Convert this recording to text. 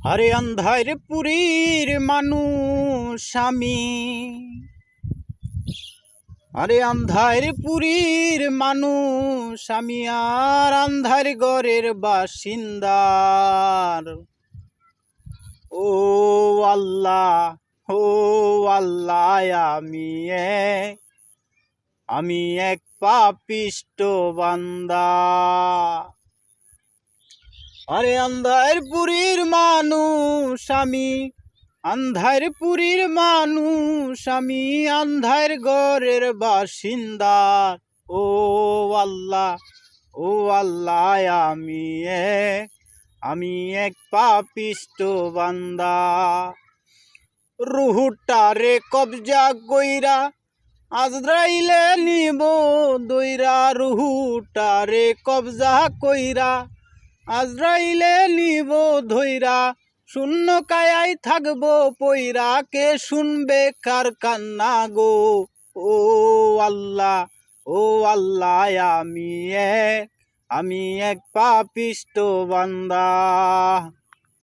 আরে আন্ধার পুরীর মানুষ আমি, আরে আন্ধার পুরীর মানুষ আমি, আর আন্ধার ঘরের বাসিন্দার। ও আল্লাহ, ও আল্লাহ, আমি এক পাপিষ্ট বান্দা। আরে আন্ধার পুরীর মানুষ আমি, আন্ধার পুরীর মানুষ আমি, আন্ধার ঘরের বাসিন্দা। ও আল্লাহ, ও আল্লাহ, আমি এক পাপিষ্ট বান্দা। রুহুটারে কবজা কইরা আজরাইলে নিব দইরা, রুহুটারে কবজা কইরা আজরাইলে নিব ধইরা, শূন্য কায়াই থাকবো পইরা, কে শুনবে কার কান্না গো। ও আল্লাহ, ও আল্লাহ, আমি এক পাপিষ্ট বান্দা।